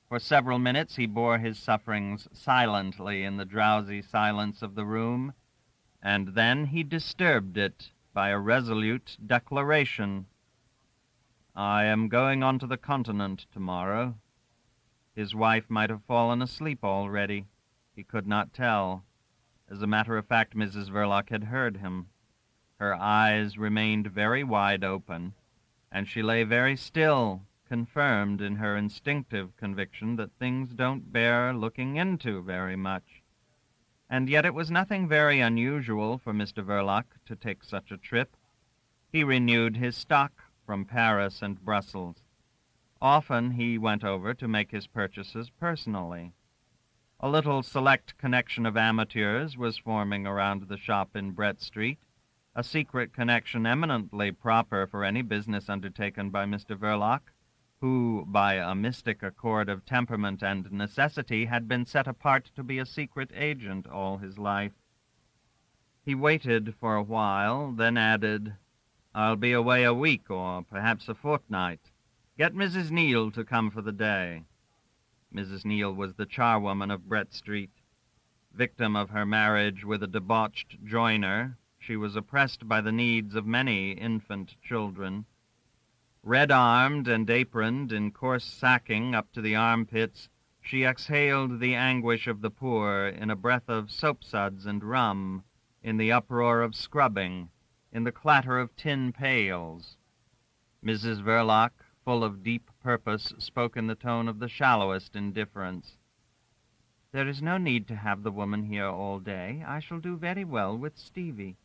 For several minutes he bore his sufferings silently in the drowsy silence of the room, and then he disturbed it by a resolute declaration. "I am going on to the Continent tomorrow." His wife might have fallen asleep already. He could not tell. As a matter of fact, Mrs. Verloc had heard him. Her eyes remained very wide open, and she lay very still, confirmed in her instinctive conviction that things don't bear looking into very much. And yet it was nothing very unusual for Mr. Verloc to take such a trip. He renewed his stock from Paris and Brussels. Often he went over to make his purchases personally. A little select connection of amateurs was forming around the shop in Brett Street, a secret connection eminently proper for any business undertaken by Mr. Verloc, who, by a mystic accord of temperament and necessity, had been set apart to be a secret agent all his life. He waited for a while, then added, "I'll be away a week or perhaps a fortnight. Get Mrs. Neal to come for the day." Mrs. Neal was the charwoman of Brett Street. Victim of her marriage with a debauched joiner, she was oppressed by the needs of many infant children. Red-armed and aproned in coarse sacking up to the armpits, she exhaled the anguish of the poor in a breath of soapsuds and rum, in the uproar of scrubbing, in the clatter of tin pails. Mrs. Verloc, full of deep purpose, spoke in the tone of the shallowest indifference. "There is no need to have the woman here all day. I shall do very well with Stevie."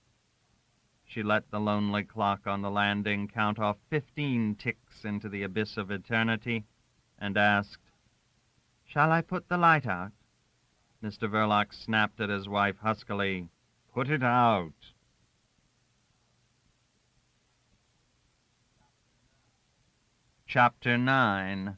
She let the lonely clock on the landing count off 15 ticks into the abyss of eternity, and asked, "Shall I put the light out?" Mr. Verloc snapped at his wife huskily, "Put it out." Chapter 9.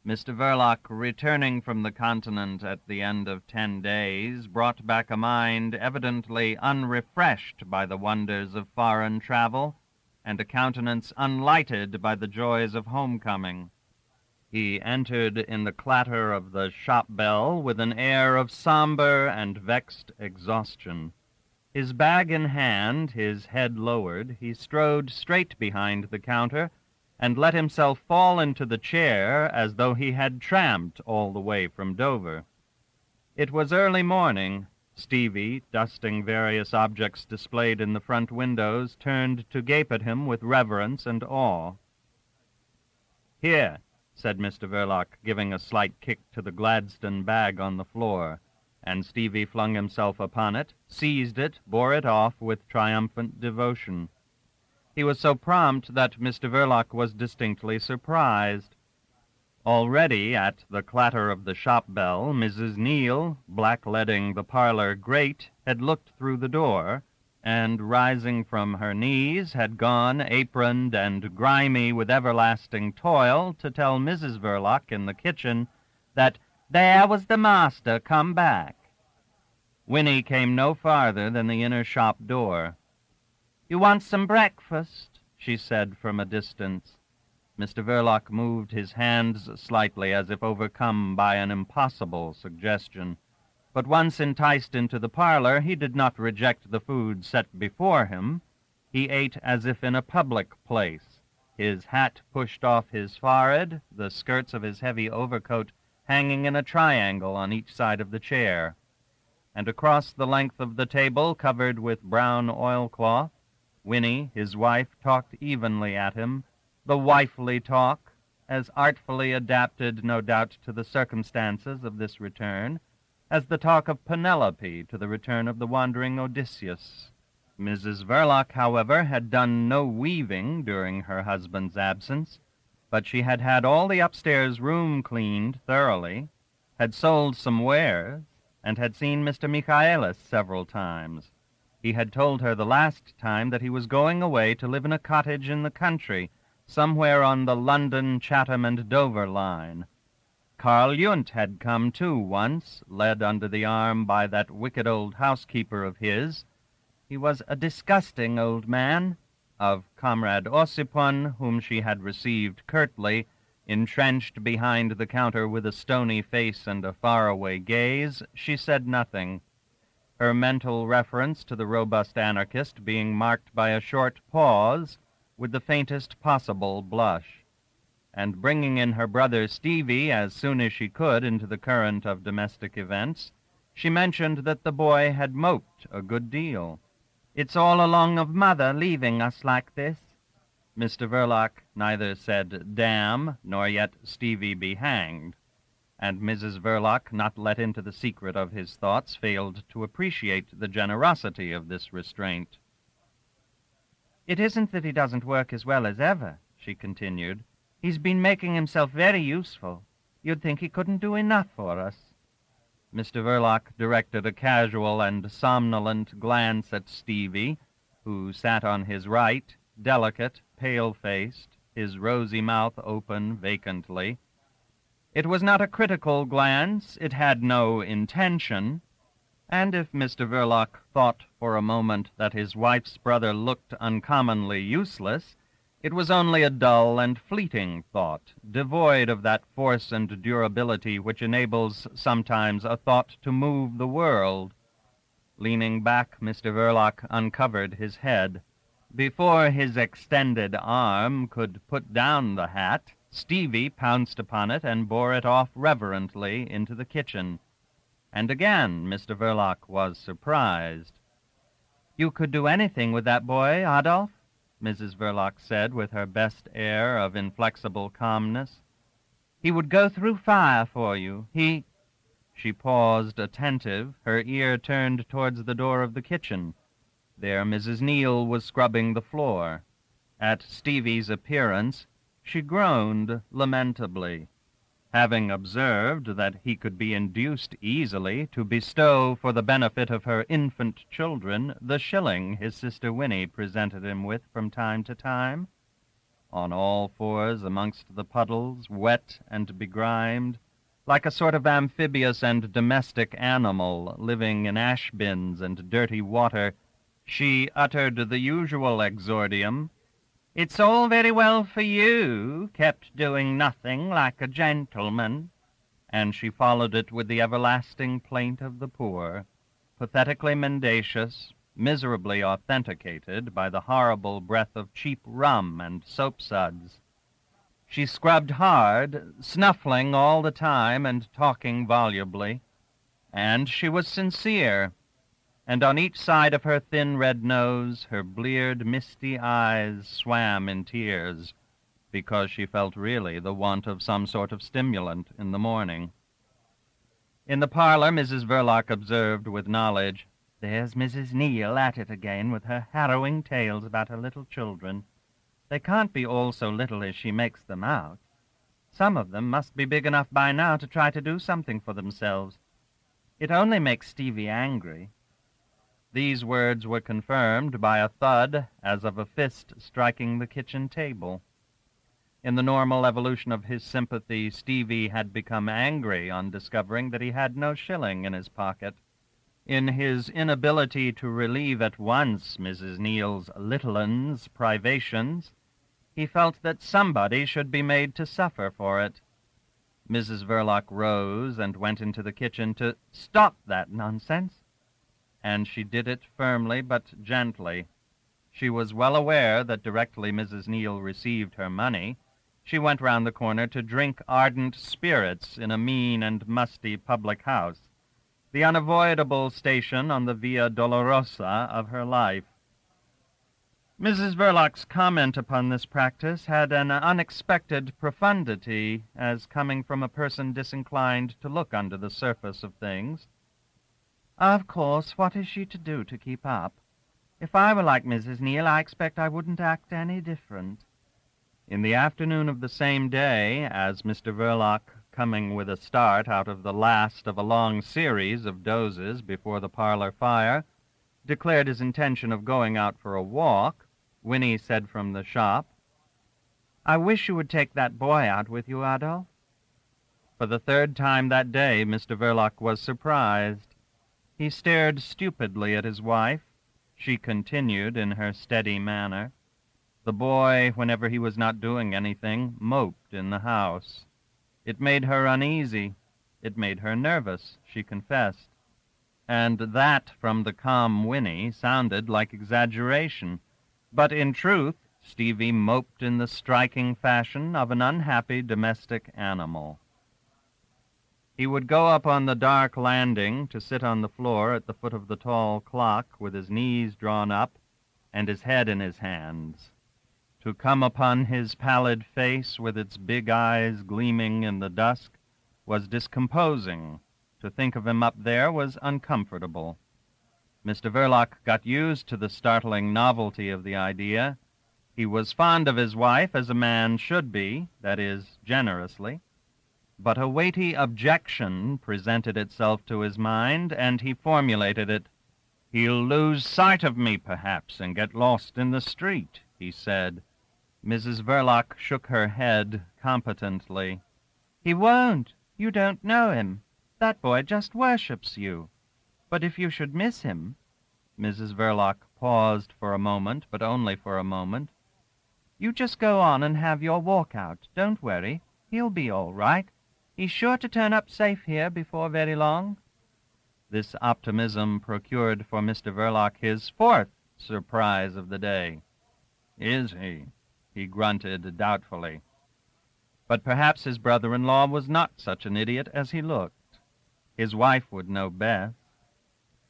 Mr. Verloc, returning from the Continent at the end of 10 days, brought back a mind evidently unrefreshed by the wonders of foreign travel, and a countenance unlighted by the joys of homecoming. He entered in the clatter of the shop bell with an air of somber and vexed exhaustion. His bag in hand, his head lowered, he strode straight behind the counter, and let himself fall into the chair as though he had tramped all the way from Dover. It was early morning. Stevie, dusting various objects displayed in the front windows, turned to gape at him with reverence and awe. "Here," said Mr. Verloc, giving a slight kick to the Gladstone bag on the floor, and Stevie flung himself upon it, seized it, bore it off with triumphant devotion. He was so prompt that Mr. Verloc was distinctly surprised. Already, at the clatter of the shop bell, Mrs. Neal, blackleading the parlor grate, had looked through the door, and, rising from her knees, had gone, aproned and grimy with everlasting toil, to tell Mrs. Verloc in the kitchen that there was the master come back. Winnie came no farther than the inner shop door. "You want some breakfast?" she said from a distance. Mr. Verloc moved his hands slightly as if overcome by an impossible suggestion. But once enticed into the parlor, he did not reject the food set before him. He ate as if in a public place, his hat pushed off his forehead, the skirts of his heavy overcoat hanging in a triangle on each side of the chair. And across the length of the table, covered with brown oilcloth, Winnie, his wife, talked evenly at him, the wifely talk, as artfully adapted, no doubt, to the circumstances of this return, as the talk of Penelope to the return of the wandering Odysseus. Mrs. Verloc, however, had done no weaving during her husband's absence, but she had had all the upstairs room cleaned thoroughly, had sold some wares, and had seen Mr. Michaelis several times. He had told her the last time that he was going away to live in a cottage in the country, somewhere on the London, Chatham, and Dover line. Carl Jund had come, too, once, led under the arm by that wicked old housekeeper of his. He was a disgusting old man, of Comrade Ossipon, whom she had received curtly, entrenched behind the counter with a stony face and a faraway gaze, she said nothing, her mental reference to the robust anarchist being marked by a short pause with the faintest possible blush. And bringing in her brother Stevie as soon as she could into the current of domestic events, she mentioned that the boy had moped a good deal. "It's all along of Mother leaving us like this." Mr. Verloc neither said damn nor yet Stevie be hanged, and Mrs. Verloc, not let into the secret of his thoughts, failed to appreciate the generosity of this restraint. "It isn't that he doesn't work as well as ever," she continued. "He's been making himself very useful. You'd think he couldn't do enough for us." Mr. Verloc directed a casual and somnolent glance at Stevie, who sat on his right, delicate, pale-faced, his rosy mouth open vacantly. It was not a critical glance, it had no intention, and if Mr. Verloc thought for a moment that his wife's brother looked uncommonly useless, it was only a dull and fleeting thought, devoid of that force and durability which enables sometimes a thought to move the world. Leaning back, Mr. Verloc uncovered his head. Before his extended arm could put down the hat, Stevie pounced upon it and bore it off reverently into the kitchen. And again Mr. Verloc was surprised. "You could do anything with that boy, Adolf," Mrs. Verloc said with her best air of inflexible calmness. "He would go through fire for you. He—" She paused, attentive, her ear turned towards the door of the kitchen. There Mrs. Neal was scrubbing the floor. At Stevie's appearance, she groaned lamentably, having observed that he could be induced easily to bestow for the benefit of her infant children the shilling his sister Winnie presented him with from time to time. On all fours amongst the puddles, wet and begrimed, like a sort of amphibious and domestic animal living in ash bins and dirty water, she uttered the usual exordium, "It's all very well for you, kept doing nothing like a gentleman," and she followed it with the everlasting plaint of the poor, pathetically mendacious, miserably authenticated by the horrible breath of cheap rum and soap-suds. She scrubbed hard, snuffling all the time and talking volubly, and she was sincere, and on each side of her thin red nose her bleared, misty eyes swam in tears, because she felt really the want of some sort of stimulant in the morning. In the parlor, Mrs. Verloc observed with knowledge, "There's Mrs. Neal at it again with her harrowing tales about her little children. They can't be all so little as she makes them out. Some of them must be big enough by now to try to do something for themselves. It only makes Stevie angry." These words were confirmed by a thud as of a fist striking the kitchen table. In the normal evolution of his sympathy, Stevie had become angry on discovering that he had no shilling in his pocket. In his inability to relieve at once Mrs. Neal's little un's privations, he felt that somebody should be made to suffer for it. Mrs. Verloc rose and went into the kitchen to "stop that nonsense," and she did it firmly but gently. She was well aware that directly Mrs. Neal received her money, she went round the corner to drink ardent spirits in a mean and musty public house, the unavoidable station on the Via Dolorosa of her life. Mrs. Verloc's comment upon this practice had an unexpected profundity, as coming from a person disinclined to look under the surface of things. "Of course, what is she to do to keep up? If I were like Mrs. Neal, I expect I wouldn't act any different." In the afternoon of the same day, as Mr. Verloc, coming with a start out of the last of a long series of dozes before the parlor fire, declared his intention of going out for a walk, Winnie said from the shop, "I wish you would take that boy out with you, Adolf." For the third time that day, Mr. Verloc was surprised. He stared stupidly at his wife. She continued in her steady manner, The boy, whenever he was not doing anything, moped in the house. It made her uneasy. It made her nervous, she confessed. And that, from the calm Winnie, sounded like exaggeration. But in truth, Stevie moped in the striking fashion of an unhappy domestic animal. He would go up on the dark landing to sit on the floor at the foot of the tall clock with his knees drawn up and his head in his hands. To come upon his pallid face with its big eyes gleaming in the dusk was discomposing. To think of him up there was uncomfortable. Mr. Verloc got used to the startling novelty of the idea. He was fond of his wife as a man should be, that is, generously. But a weighty objection presented itself to his mind, and he formulated it. "He'll lose sight of me, perhaps, and get lost in the street," he said. Mrs. Verloc shook her head competently. "He won't. You don't know him. That boy just worships you. But if you should miss him—" Mrs. Verloc paused for a moment, but only for a moment. "You just go on and have your walk out. Don't worry. He'll be all right. He's sure to turn up safe here before very long." This optimism procured for Mr. Verloc his fourth surprise of the day. "Is he?" he grunted doubtfully. But perhaps his brother-in-law was not such an idiot as he looked. His wife would know best.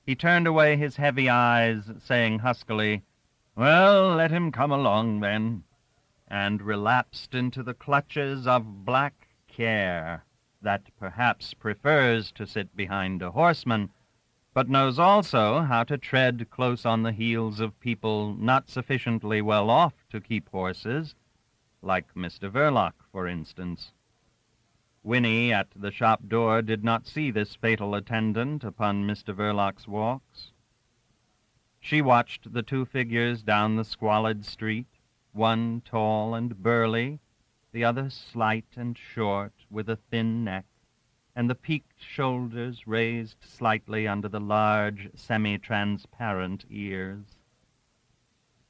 He turned away his heavy eyes, saying huskily, "Well, let him come along, then," and relapsed into the clutches of black care, that perhaps prefers to sit behind a horseman, but knows also how to tread close on the heels of people not sufficiently well off to keep horses, like Mr. Verloc, for instance. Winnie at the shop door did not see this fatal attendant upon Mr. Verloc's walks. She watched the two figures down the squalid street, one tall and burly, the other slight and short, with a thin neck, and the peaked shoulders raised slightly under the large, semi-transparent ears.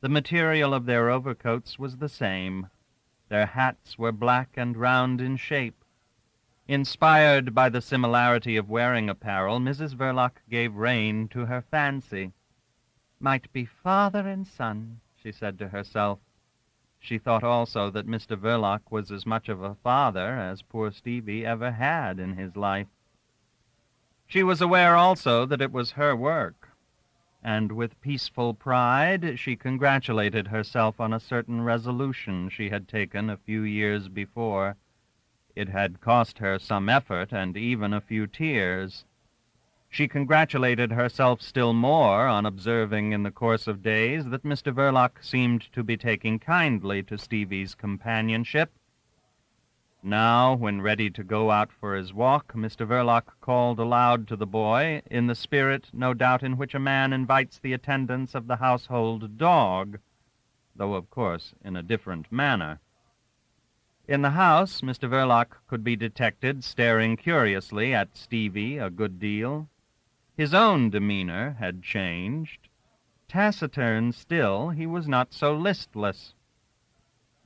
The material of their overcoats was the same. Their hats were black and round in shape. Inspired by the similarity of wearing apparel, Mrs. Verloc gave rein to her fancy. "Might be father and son," she said to herself. She thought also that Mr. Verloc was as much of a father as poor Stevie ever had in his life. She was aware also that it was her work, and with peaceful pride she congratulated herself on a certain resolution she had taken a few years before. It had cost her some effort and even a few tears. She congratulated herself still more on observing in the course of days that Mr. Verloc seemed to be taking kindly to Stevie's companionship. Now, when ready to go out for his walk, Mr. Verloc called aloud to the boy, in the spirit, no doubt, in which a man invites the attendance of the household dog, though, of course, in a different manner. In the house, Mr. Verloc could be detected staring curiously at Stevie a good deal. His own demeanor had changed. Taciturn still, he was not so listless.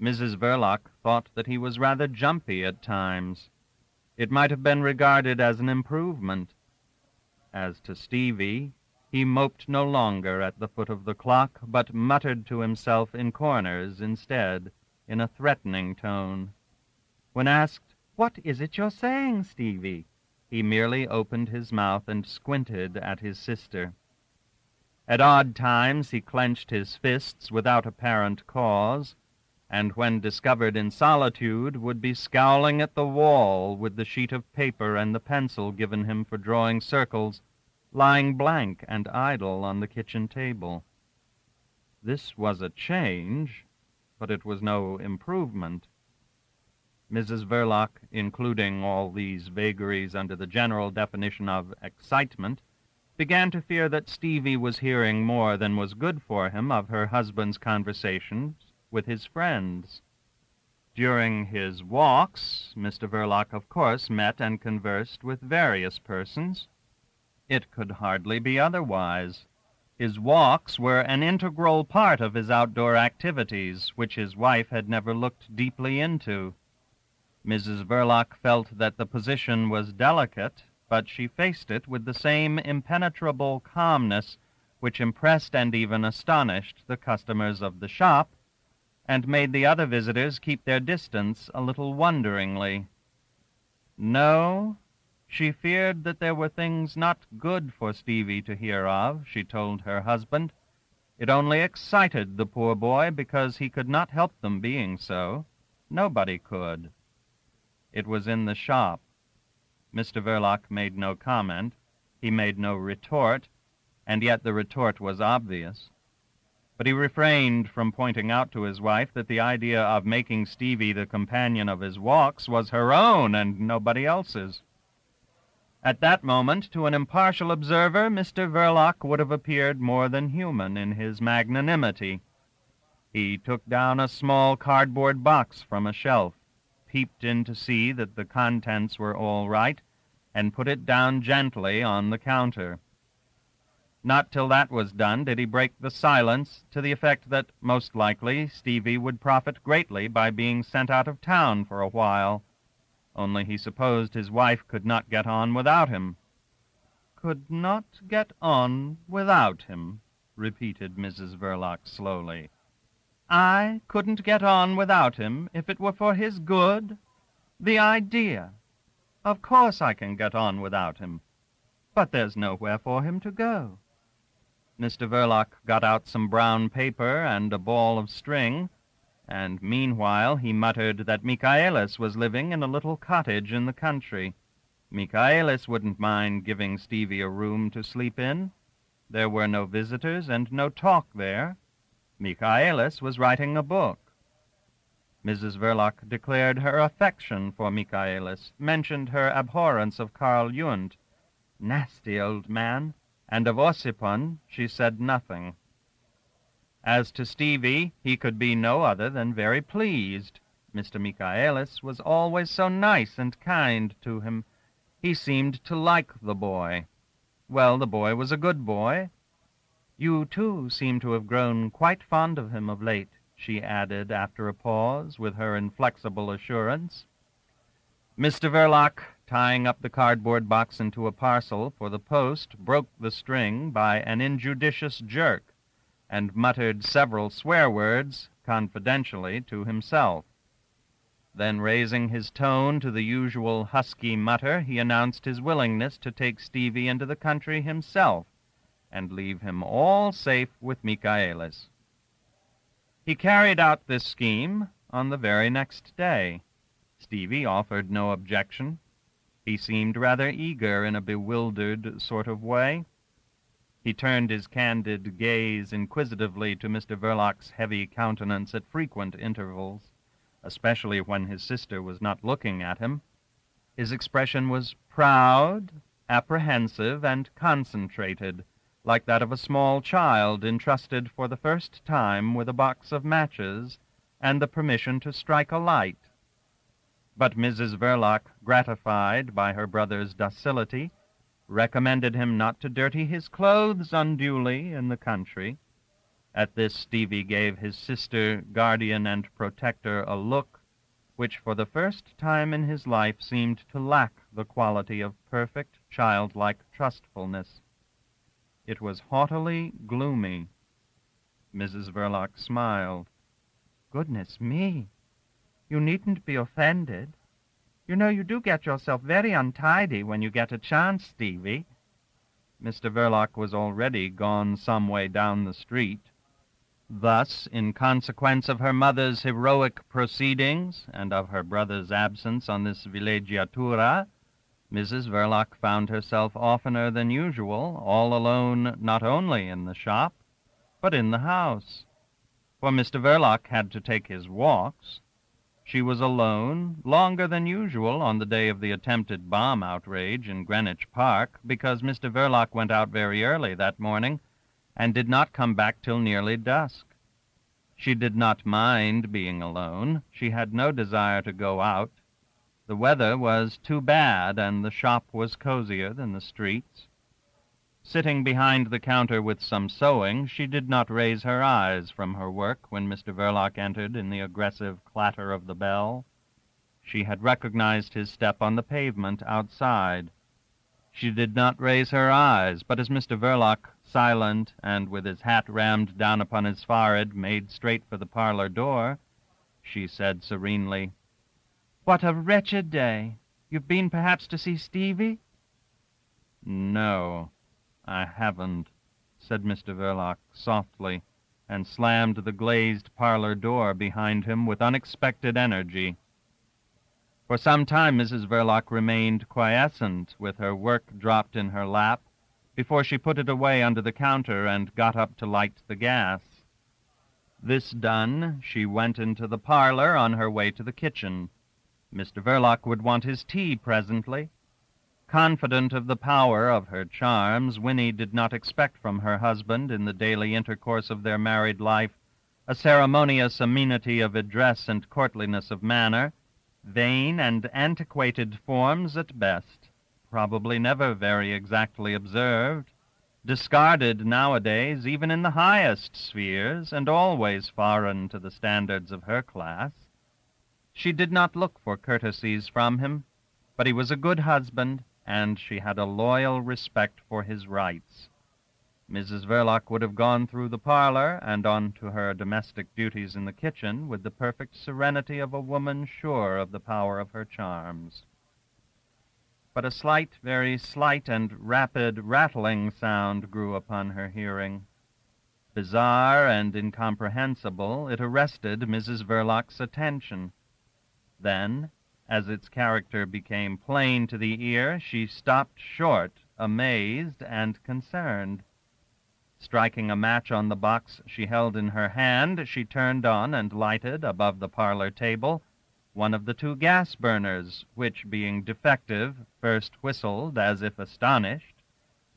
Mrs. Verloc thought that he was rather jumpy at times. It might have been regarded as an improvement. As to Stevie, he moped no longer at the foot of the clock, but muttered to himself in corners instead, in a threatening tone. When asked, "What is it you're saying, Stevie?" he merely opened his mouth and squinted at his sister. At odd times he clenched his fists without apparent cause, and when discovered in solitude would be scowling at the wall with the sheet of paper and the pencil given him for drawing circles lying blank and idle on the kitchen table. This was a change, but it was no improvement. Mrs. Verloc, including all these vagaries under the general definition of excitement, began to fear that Stevie was hearing more than was good for him of her husband's conversations with his friends. During his walks, Mr. Verloc, of course, met and conversed with various persons. It could hardly be otherwise. His walks were an integral part of his outdoor activities, which his wife had never looked deeply into. Mrs. Verloc felt that the position was delicate, but she faced it with the same impenetrable calmness which impressed and even astonished the customers of the shop, and made the other visitors keep their distance a little wonderingly. No, she feared that there were things not good for Stevie to hear of, she told her husband. It only excited the poor boy because he could not help them being so. Nobody could. It was in the shop. Mr. Verloc made no comment. He made no retort, and yet the retort was obvious. But he refrained from pointing out to his wife that the idea of making Stevie the companion of his walks was her own and nobody else's. At that moment, to an impartial observer, Mr. Verloc would have appeared more than human in his magnanimity. He took down a small cardboard box from a shelf, peeped in to see that the contents were all right, and put it down gently on the counter. Not till that was done did he break the silence to the effect that, most likely, Stevie would profit greatly by being sent out of town for a while, only he supposed his wife could not get on without him. "Could not get on without him," repeated Mrs. Verloc slowly. "I couldn't get on without him if it were for his good? The idea! Of course I can get on without him, but there's nowhere for him to go." Mr. Verloc got out some brown paper and a ball of string, and meanwhile he muttered that Michaelis was living in a little cottage in the country. Michaelis wouldn't mind giving Stevie a room to sleep in. There were no visitors and no talk there. Michaelis was writing a book. Mrs. Verloc declared her affection for Michaelis, mentioned her abhorrence of Karl Jund, nasty old man, and of Ossipon she said nothing. As to Stevie, he could be no other than very pleased. Mr. Michaelis was always so nice and kind to him. He seemed to like the boy. Well, the boy was a good boy. "You, too, seem to have grown quite fond of him of late," she added after a pause, with her inflexible assurance. Mr. Verloc, tying up the cardboard box into a parcel for the post, broke the string by an injudicious jerk, and muttered several swear words confidentially to himself. Then, raising his tone to the usual husky mutter, he announced his willingness to take Stevie into the country himself and leave him all safe with Michaelis. He carried out this scheme on the very next day. Stevie offered no objection. He seemed rather eager in a bewildered sort of way. He turned his candid gaze inquisitively to Mr. Verloc's heavy countenance at frequent intervals, especially when his sister was not looking at him. His expression was proud, apprehensive, and concentrated, like that of a small child entrusted for the first time with a box of matches and the permission to strike a light. But Mrs. Verloc, gratified by her brother's docility, recommended him not to dirty his clothes unduly in the country. At this Stevie gave his sister, guardian, and protector a look which for the first time in his life seemed to lack the quality of perfect, childlike trustfulness. It was haughtily gloomy. Mrs. Verloc smiled. "Goodness me! You needn't be offended. You know you do get yourself very untidy when you get a chance, Stevie." Mr. Verloc was already gone some way down the street. Thus, in consequence of her mother's heroic proceedings and of her brother's absence on this villeggiatura, Mrs. Verloc found herself oftener than usual all alone not only in the shop, but in the house. For Mr. Verloc had to take his walks. She was alone longer than usual on the day of the attempted bomb outrage in Greenwich Park, because Mr. Verloc went out very early that morning and did not come back till nearly dusk. She did not mind being alone. She had no desire to go out. The weather was too bad, and the shop was cozier than the streets. Sitting behind the counter with some sewing, she did not raise her eyes from her work when Mr. Verloc entered in the aggressive clatter of the bell. She had recognized his step on the pavement outside. She did not raise her eyes, but as Mr. Verloc, silent and with his hat rammed down upon his forehead, made straight for the parlor door, she said serenely, "What a wretched day! You've been perhaps to see Stevie?" "No, I haven't," said Mr. Verloc softly, and slammed the glazed parlor door behind him with unexpected energy. For some time Mrs. Verloc remained quiescent, with her work dropped in her lap, before she put it away under the counter and got up to light the gas. This done, she went into the parlor on her way to the kitchen. Mr. Verloc would want his tea presently. Confident of the power of her charms, Winnie did not expect from her husband, in the daily intercourse of their married life, a ceremonious amenity of address and courtliness of manner, vain and antiquated forms at best, probably never very exactly observed, discarded nowadays even in the highest spheres, and always foreign to the standards of her class. She did not look for courtesies from him, but he was a good husband, and she had a loyal respect for his rights. Mrs. Verloc would have gone through the parlor and on to her domestic duties in the kitchen with the perfect serenity of a woman sure of the power of her charms. But a slight, very slight and rapid rattling sound grew upon her hearing. Bizarre and incomprehensible, it arrested Mrs. Verloc's attention. Then, as its character became plain to the ear, she stopped short, amazed and concerned. Striking a match on the box she held in her hand, she turned on and lighted, above the parlor table, one of the two gas burners, which, being defective, first whistled as if astonished,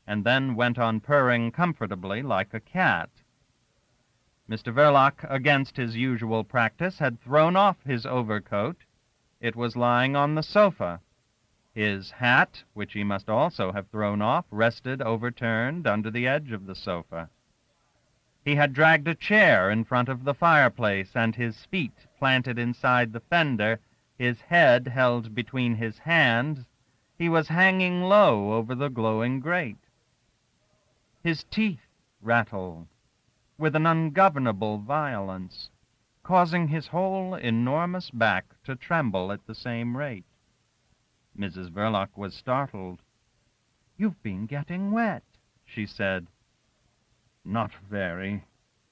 and then went on purring comfortably like a cat. Mr. Verloc, against his usual practice, had thrown off his overcoat. It was lying on the sofa. His hat, which he must also have thrown off, rested overturned under the edge of the sofa. He had dragged a chair in front of the fireplace, and his feet planted inside the fender, his head held between his hands, he was hanging low over the glowing grate. His teeth rattled with an ungovernable violence, causing his whole enormous back to tremble at the same rate. Mrs. Verloc was startled. "You've been getting wet," she said. "Not very,"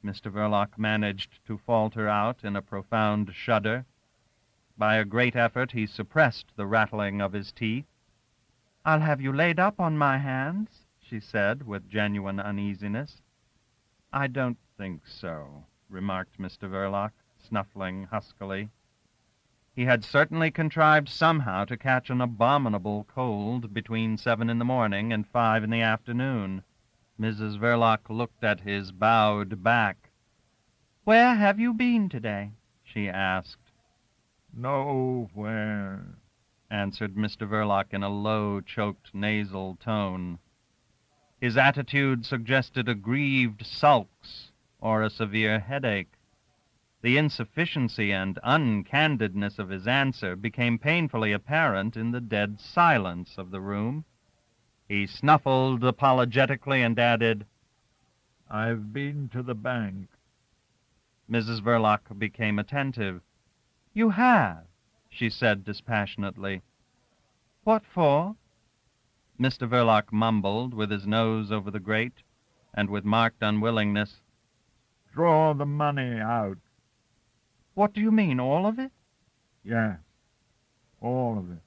Mr. Verloc managed to falter out in a profound shudder. By a great effort he suppressed the rattling of his teeth. "I'll have you laid up on my hands," she said with genuine uneasiness. "I don't think so," remarked Mr. Verloc, snuffling huskily. He had certainly contrived somehow to catch an abominable cold between 7 in the morning and 5 in the afternoon. Mrs. Verloc looked at his bowed back. "Where have you been today?" she asked. "Nowhere," answered Mr. Verloc in a low, choked, nasal tone. His attitude suggested aggrieved sulks or a severe headache. The insufficiency and uncandidness of his answer became painfully apparent in the dead silence of the room. He snuffled apologetically and added, "I've been to the bank." Mrs. Verloc became attentive. "You have?" she said dispassionately. "What for?" Mr. Verloc mumbled, with his nose over the grate, and with marked unwillingness, "Draw the money out." "What do you mean, all of it?" "Yes, all of it."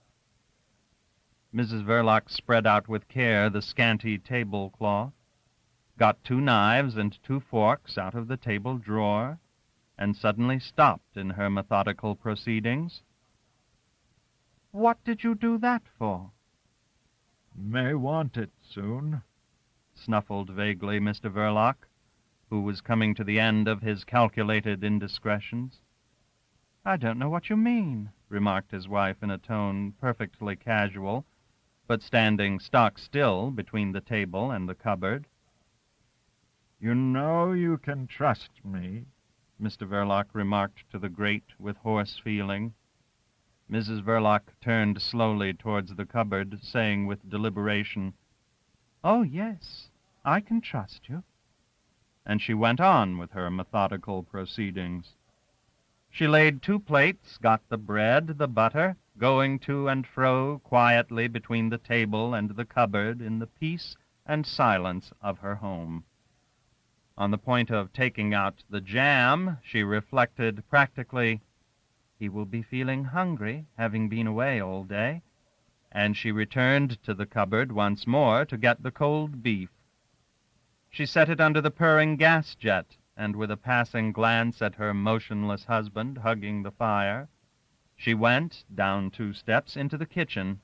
Mrs. Verloc spread out with care the scanty tablecloth, got 2 knives and 2 forks out of the table drawer, and suddenly stopped in her methodical proceedings. "What did you do that for?" "May want it soon," snuffled vaguely Mr. Verloc, who was coming to the end of his calculated indiscretions. "I don't know what you mean," remarked his wife in a tone perfectly casual, but standing stock still between the table and the cupboard. "You know you can trust me." Mr. Verloc remarked to the grate with hoarse feeling. Mrs. Verloc turned slowly towards the cupboard, saying with deliberation, "Oh, yes, I can trust you." And she went on with her methodical proceedings. She laid 2 plates, got the bread, the butter, going to and fro quietly between the table and the cupboard in the peace and silence of her home. On the point of taking out the jam, she reflected practically, "He will be feeling hungry, having been away all day," and she returned to the cupboard once more to get the cold beef. She set it under the purring gas jet, and with a passing glance at her motionless husband hugging the fire, she went down 2 steps into the kitchen.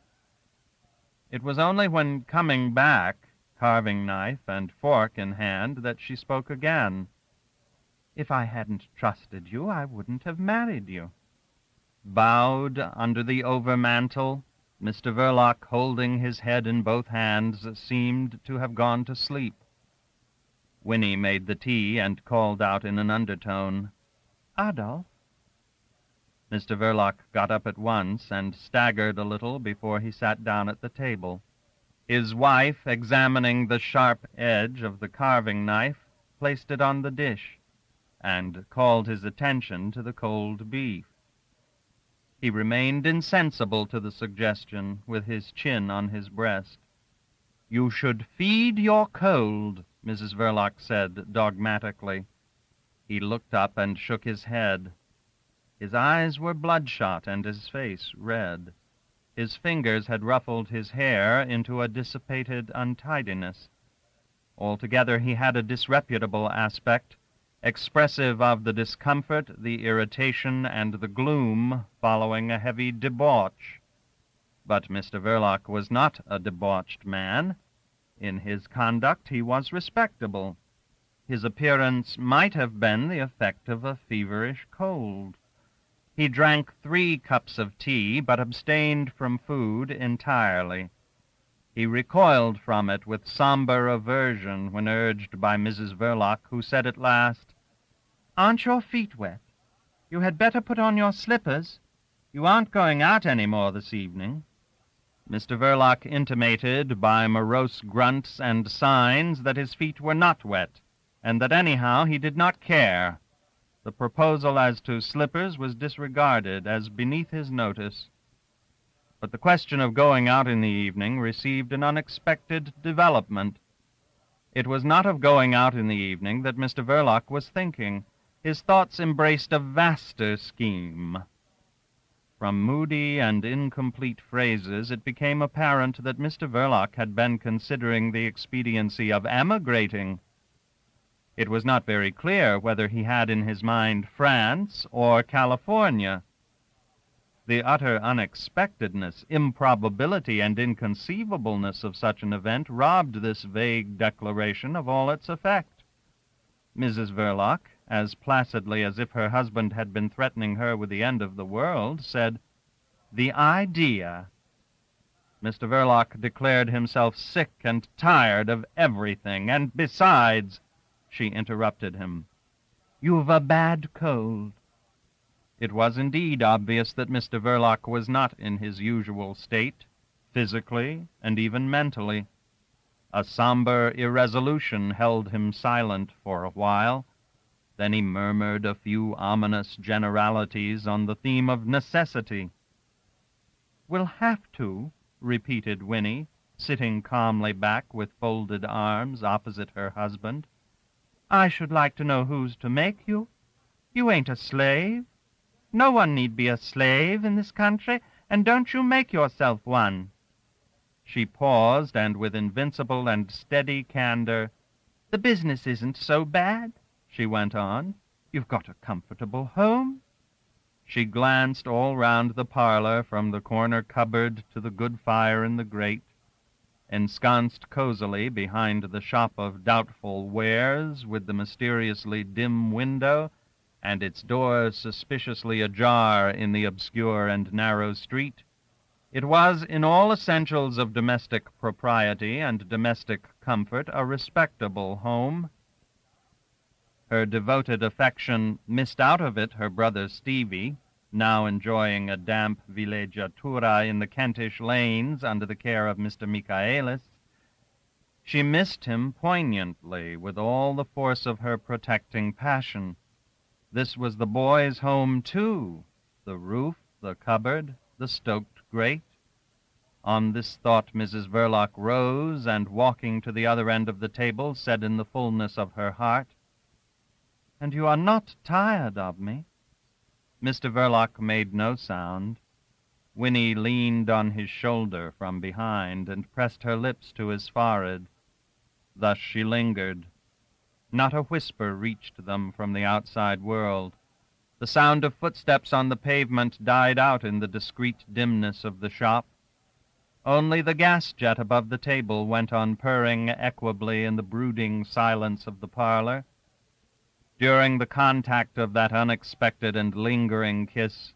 It was only when coming back, carving knife and fork in hand, that she spoke again. "If I hadn't trusted you, I wouldn't have married you." Bowed under the overmantel, Mr. Verloc, holding his head in both hands, seemed to have gone to sleep. Winnie made the tea and called out in an undertone, "Adolf." Mr. Verloc got up at once and staggered a little before he sat down at the table. His wife, examining the sharp edge of the carving knife, placed it on the dish, and called his attention to the cold beef. He remained insensible to the suggestion, with his chin on his breast. "You should feed your cold," Mrs. Verloc said dogmatically. He looked up and shook his head. His eyes were bloodshot and his face red. His fingers had ruffled his hair into a dissipated untidiness. Altogether he had a disreputable aspect, expressive of the discomfort, the irritation, and the gloom following a heavy debauch. But Mr. Verloc was not a debauched man. In his conduct he was respectable. His appearance might have been the effect of a feverish cold. He drank 3 cups of tea, but abstained from food entirely. He recoiled from it with somber aversion when urged by Mrs. Verloc, who said at last, "Aren't your feet wet? You had better put on your slippers. You aren't going out any more this evening." Mr. Verloc intimated by morose grunts and signs that his feet were not wet, and that anyhow he did not care. The proposal as to slippers was disregarded as beneath his notice. But the question of going out in the evening received an unexpected development. It was not of going out in the evening that Mr. Verloc was thinking. His thoughts embraced a vaster scheme. From moody and incomplete phrases, it became apparent that Mr. Verloc had been considering the expediency of emigrating. It was not very clear whether he had in his mind France or California. The utter unexpectedness, improbability, and inconceivableness of such an event robbed this vague declaration of all its effect. Mrs. Verloc, as placidly as if her husband had been threatening her with the end of the world, said, "The idea!" Mr. Verloc declared himself sick and tired of everything, and besides, she interrupted him, "You've a bad cold." It was indeed obvious that Mr. Verloc was not in his usual state, physically and even mentally. A somber irresolution held him silent for a while. Then he murmured a few ominous generalities on the theme of necessity. "We'll have to," repeated Winnie, sitting calmly back with folded arms opposite her husband. "I should like to know who's to make you. You ain't a slave. No one need be a slave in this country, and don't you make yourself one." She paused, and with invincible and steady candor, "The business isn't so bad," she went on. "You've got a comfortable home." She glanced all round the parlor, from the corner cupboard to the good fire in the grate. Ensconced cozily behind the shop of doubtful wares, with the mysteriously dim window and its door suspiciously ajar in the obscure and narrow street, It was, in all essentials of domestic propriety and domestic comfort, a respectable home. Her devoted affection missed out of it her brother Stevie, now enjoying a damp villeggiatura in the Kentish lanes under the care of Mr. Michaelis. She missed him poignantly with all the force of her protecting passion. This was the boy's home, too, the roof, the cupboard, the stoked grate. On this thought Mrs. Verloc rose, and walking to the other end of the table, said in the fullness of her heart, "And you are not tired of me?" Mr. Verloc made no sound. Winnie leaned on his shoulder from behind and pressed her lips to his forehead. Thus she lingered. Not a whisper reached them from the outside world. The sound of footsteps on the pavement died out in the discreet dimness of the shop. Only the gas jet above the table went on purring equably in the brooding silence of the parlor. During the contact of that unexpected and lingering kiss,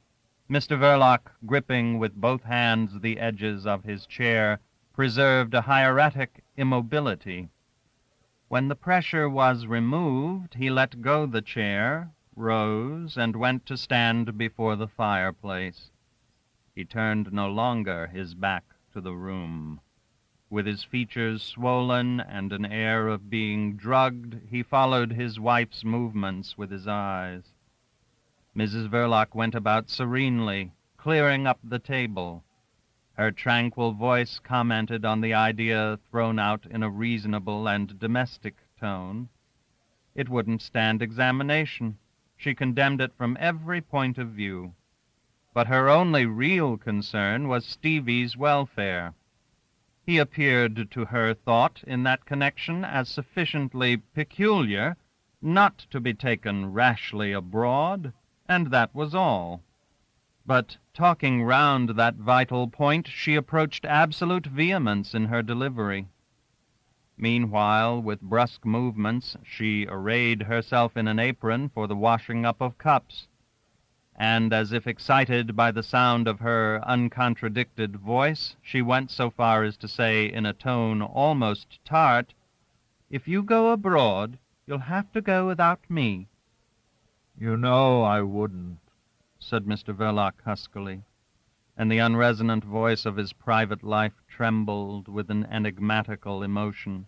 Mr. Verloc, gripping with both hands the edges of his chair, preserved a hieratic immobility. When the pressure was removed, he let go the chair, rose, and went to stand before the fireplace. He turned no longer his back to the room. With his features swollen and an air of being drugged, he followed his wife's movements with his eyes. Mrs. Verloc went about serenely, clearing up the table. Her tranquil voice commented on the idea thrown out in a reasonable and domestic tone. It wouldn't stand examination. She condemned it from every point of view. But her only real concern was Stevie's welfare. He appeared to her thought in that connection as sufficiently peculiar not to be taken rashly abroad, and that was all. But talking round that vital point, she approached absolute vehemence in her delivery. Meanwhile, with brusque movements, she arrayed herself in an apron for the washing up of cups, and as if excited by the sound of her uncontradicted voice, she went so far as to say in a tone almost tart, "If you go abroad, you'll have to go without me." "You know I wouldn't," said Mr. Verloc huskily, and the unresonant voice of his private life trembled with an enigmatical emotion.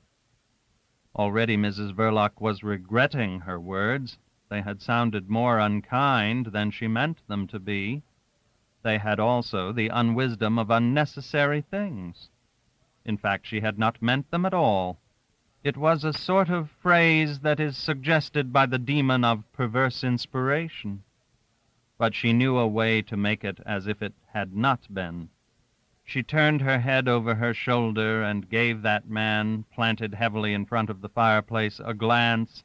Already Mrs. Verloc was regretting her words. They had sounded more unkind than she meant them to be. They had also the unwisdom of unnecessary things. In fact, she had not meant them at all. It was a sort of phrase that is suggested by the demon of perverse inspiration. But she knew a way to make it as if it had not been. She turned her head over her shoulder and gave that man, planted heavily in front of the fireplace, a glance,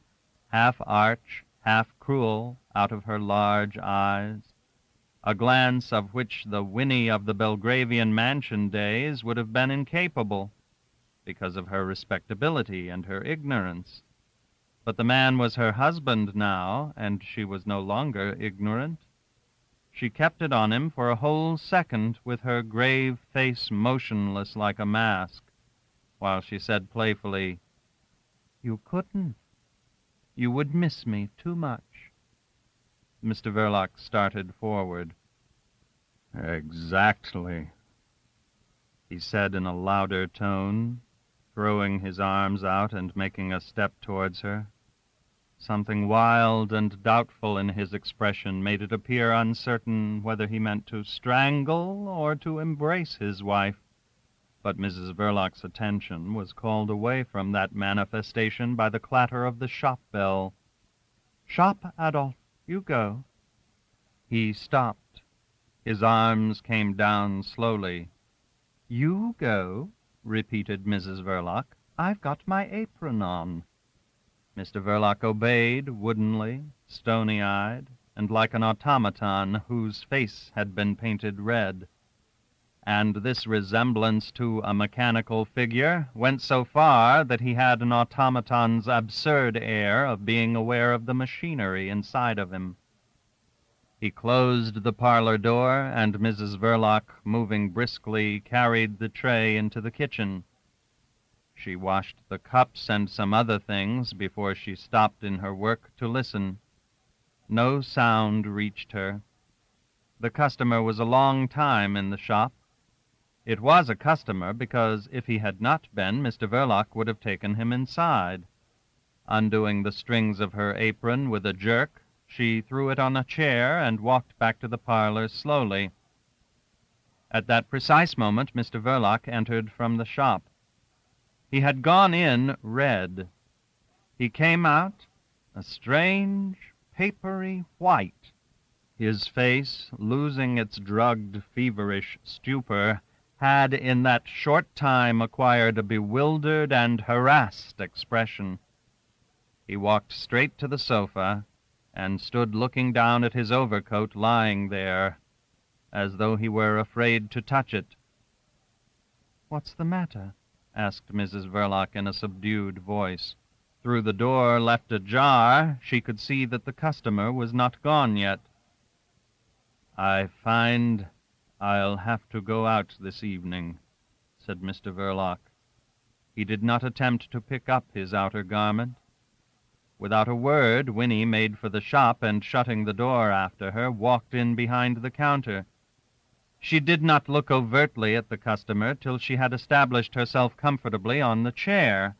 half arch, half cruel, out of her large eyes, a glance of which the Winnie of the Belgravian mansion days would have been incapable, because of her respectability and her ignorance. But the man was her husband now, and she was no longer ignorant. She kept it on him for a whole second, with her grave face motionless like a mask, while she said playfully, "You couldn't. You would miss me too much." Mr. Verloc started forward. "Exactly," he said in a louder tone, throwing his arms out and making a step towards her. Something wild and doubtful in his expression made it appear uncertain whether he meant to strangle or to embrace his wife. But Mrs. Verloc's attention was called away from that manifestation by the clatter of the shop bell. "Shop, Adolf, you go." He stopped. His arms came down slowly. "You go," repeated Mrs. Verloc. "I've got my apron on." Mr. Verloc obeyed, woodenly, stony-eyed, and like an automaton whose face had been painted red. And this resemblance to a mechanical figure went so far that he had an automaton's absurd air of being aware of the machinery inside of him. He closed the parlor door, and Mrs. Verloc, moving briskly, carried the tray into the kitchen. She washed the cups and some other things before she stopped in her work to listen. No sound reached her. The customer was a long time in the shop. It was a customer because if he had not been, Mr. Verloc would have taken him inside. Undoing the strings of her apron with a jerk, she threw it on a chair and walked back to the parlor slowly. At that precise moment, Mr. Verloc entered from the shop. He had gone in red. He came out a strange, papery white. His face, losing its drugged, feverish stupor, had in that short time acquired a bewildered and harassed expression. He walked straight to the sofa and stood looking down at his overcoat lying there, as though he were afraid to touch it. "What's the matter?" asked Mrs. Verloc in a subdued voice. Through the door left ajar, she could see that the customer was not gone yet. "I find I'll have to go out this evening," said Mr. Verloc. He did not attempt to pick up his outer garment. Without a word, Winnie made for the shop and, shutting the door after her, walked in behind the counter. She did not look overtly at the customer till she had established herself comfortably on the chair,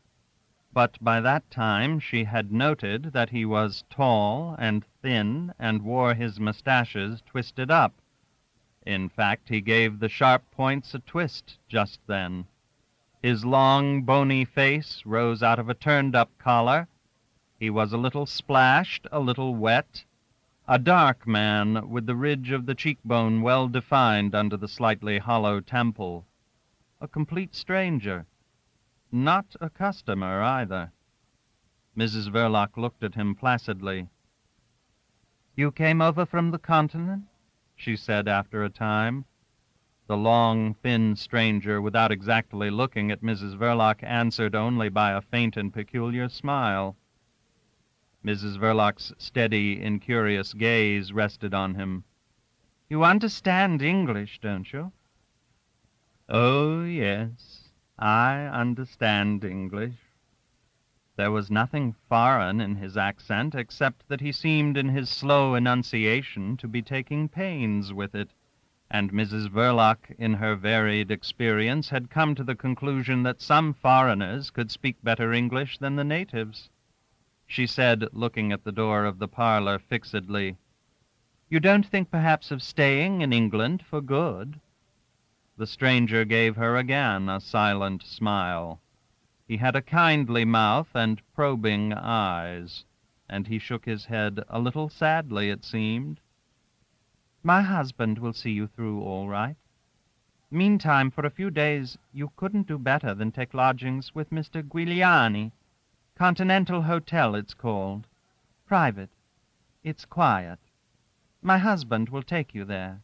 but by that time she had noted that he was tall and thin and wore his mustaches twisted up. In fact, he gave the sharp points a twist just then. His long, bony face rose out of a turned-up collar. He was a little splashed, a little wet, a dark man with the ridge of the cheekbone well defined under the slightly hollow temple. A complete stranger. Not a customer, either. Mrs. Verloc looked at him placidly. "You came over from the continent?" she said after a time. The long, thin stranger, without exactly looking at Mrs. Verloc, answered only by a faint and peculiar smile. Mrs. Verloc's steady, incurious gaze rested on him. "You understand English, don't you?" "Oh, yes, I understand English." There was nothing foreign in his accent, except that he seemed in his slow enunciation to be taking pains with it, and Mrs. Verloc, in her varied experience, had come to the conclusion that some foreigners could speak better English than the natives. She said, looking at the door of the parlor fixedly, "You don't think perhaps of staying in England for good?" The stranger gave her again a silent smile. He had a kindly mouth and probing eyes, and he shook his head a little sadly, it seemed. "My husband will see you through all right. Meantime, for a few days, you couldn't do better than take lodgings with Mr. Giuliani. Continental Hotel, it's called. Private. It's quiet. My husband will take you there."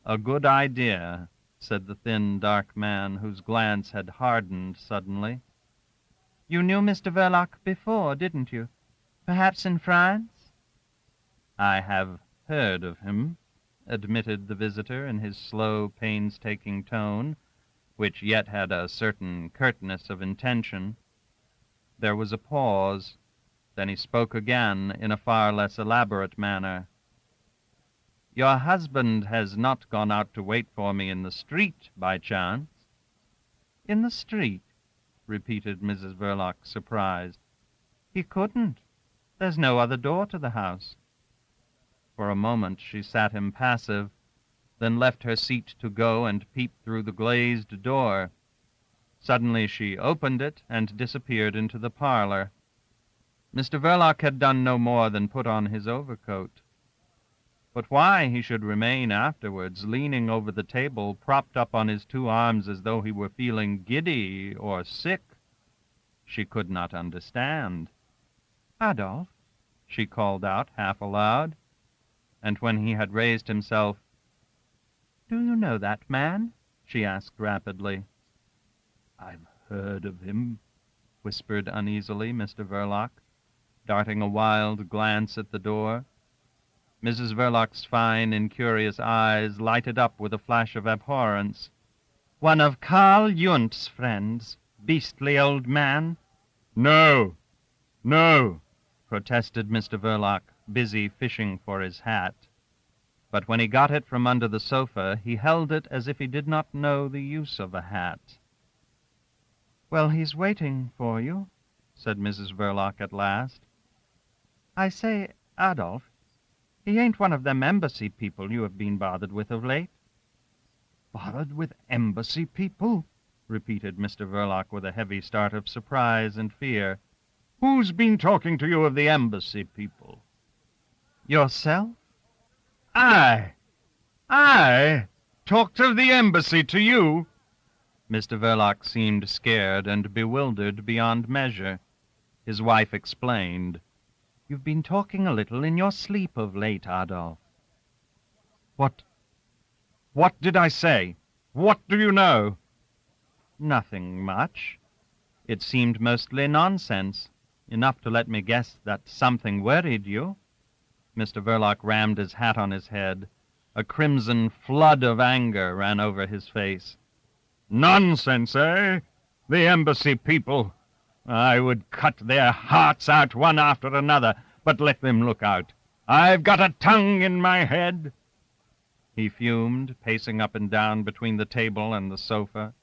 "A good idea," said the thin, dark man, whose glance had hardened suddenly. "You knew Mr. Verloc before, didn't you? Perhaps in France?" "I have heard of him," admitted the visitor in his slow, painstaking tone, which yet had a certain curtness of intention. There was a pause. Then he spoke again in a far less elaborate manner. "Your husband has not gone out to wait for me in the street, by chance?" "In the street?" repeated Mrs. Verloc, surprised. "He couldn't. There's no other door to the house." For a moment she sat impassive, then left her seat to go and peep through the glazed door. Suddenly she opened it and disappeared into the parlor. Mr. Verloc had done no more than put on his overcoat. But why he should remain afterwards, leaning over the table, propped up on his two arms as though he were feeling giddy or sick, she could not understand. "Adolphe," she called out, half aloud, and when he had raised himself, "Do you know that man?" she asked rapidly. "I've heard of him," whispered uneasily Mr. Verloc, darting a wild glance at the door. Mrs. Verloc's fine, incurious eyes lighted up with a flash of abhorrence. "One of Carl Jundt's friends, beastly old man." No, no, protested Mr. Verloc, busy fishing for his hat. But when he got it from under the sofa, he held it as if he did not know the use of a hat. "Well, he's waiting for you," said Mrs. Verloc at last. "I say, Adolf, he ain't one of them embassy people you have been bothered with of late." "Bothered with embassy people?" repeated Mr. Verloc with a heavy start of surprise and fear. "Who's been talking to you of the embassy people?" "Yourself?" I talked of the embassy to you?" Mr. Verloc seemed scared and bewildered beyond measure. His wife explained. "You've been talking a little in your sleep of late, Adolf." What did I say? What do you know?" "Nothing much. It seemed mostly nonsense, enough to let me guess that something worried you." Mr. Verloc rammed his hat on his head. A crimson flood of anger ran over his face. "Nonsense, eh? The embassy people. I would cut their hearts out one after another, but let them look out. I've got a tongue in my head." He fumed, pacing up and down between the table and the sofa,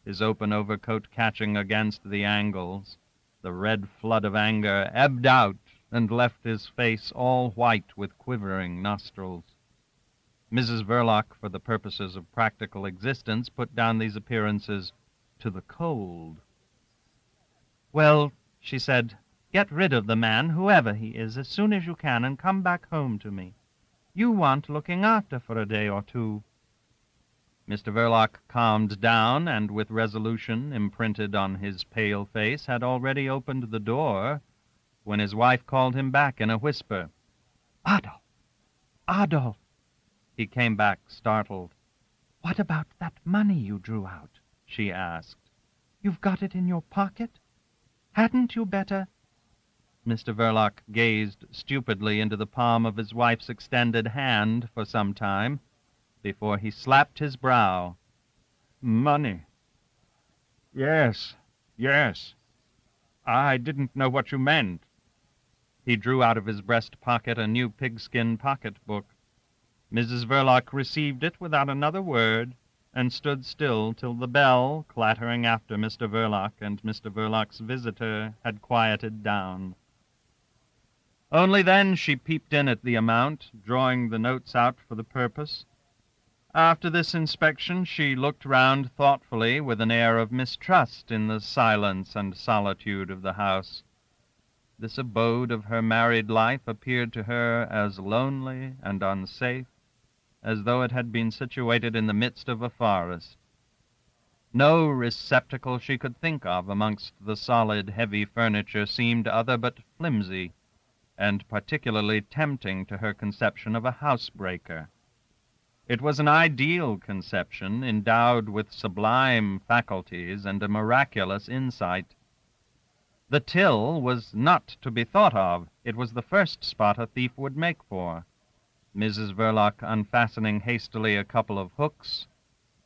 his open overcoat catching against the angles. The red flood of anger ebbed out and left his face all white with quivering nostrils. Mrs. Verloc, for the purposes of practical existence, put down these appearances to the cold. "Well," she said, "get rid of the man, whoever he is, as soon as you can, and come back home to me. You want looking after for a day or two." Mr. Verloc calmed down, and with resolution imprinted on his pale face, had already opened the door when his wife called him back in a whisper. "Adolf! Adolf!" He came back, startled. "What about that money you drew out?" she asked. "You've got it in your pocket? Hadn't you better—" Mr. Verloc gazed stupidly into the palm of his wife's extended hand for some time before he slapped his brow. "Money? Yes. I didn't know what you meant." He drew out of his breast pocket a new pigskin pocketbook. Mrs. Verloc received it without another word, and stood still till the bell, clattering after Mr. Verloc and Mr. Verloc's visitor, had quieted down. Only then she peeped in at the amount, drawing the notes out for the purpose. After this inspection, she looked round thoughtfully with an air of mistrust in the silence and solitude of the house. This abode of her married life appeared to her as lonely and unsafe as though it had been situated in the midst of a forest. No receptacle she could think of amongst the solid, heavy furniture seemed other but flimsy, and particularly tempting to her conception of a housebreaker. It was an ideal conception, endowed with sublime faculties and a miraculous insight. The till was not to be thought of. It was the first spot a thief would make for. Mrs. Verloc, unfastening hastily a couple of hooks,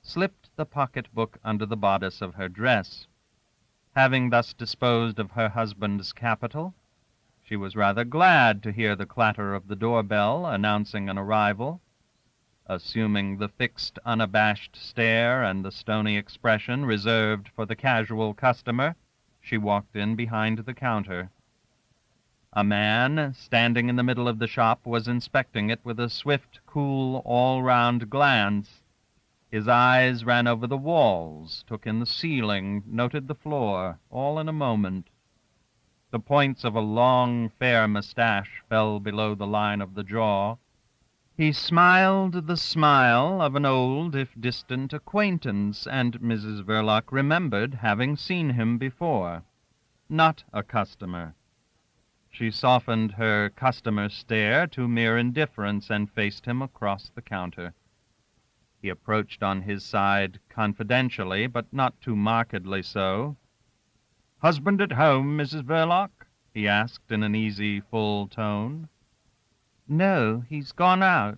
slipped the pocketbook under the bodice of her dress. Having thus disposed of her husband's capital, she was rather glad to hear the clatter of the doorbell announcing an arrival. Assuming the fixed, unabashed stare and the stony expression reserved for the casual customer, she walked in behind the counter. A man, standing in the middle of the shop, was inspecting it with a swift, cool, all-round glance. His eyes ran over the walls, took in the ceiling, noted the floor, all in a moment. The points of a long, fair mustache fell below the line of the jaw. He smiled the smile of an old, if distant, acquaintance, and Mrs. Verloc remembered having seen him before. Not a customer. She softened her customer stare to mere indifference and faced him across the counter. He approached on his side confidentially, but not too markedly so. "Husband at home, Mrs. Verloc?" he asked in an easy, full tone. No, he's gone out.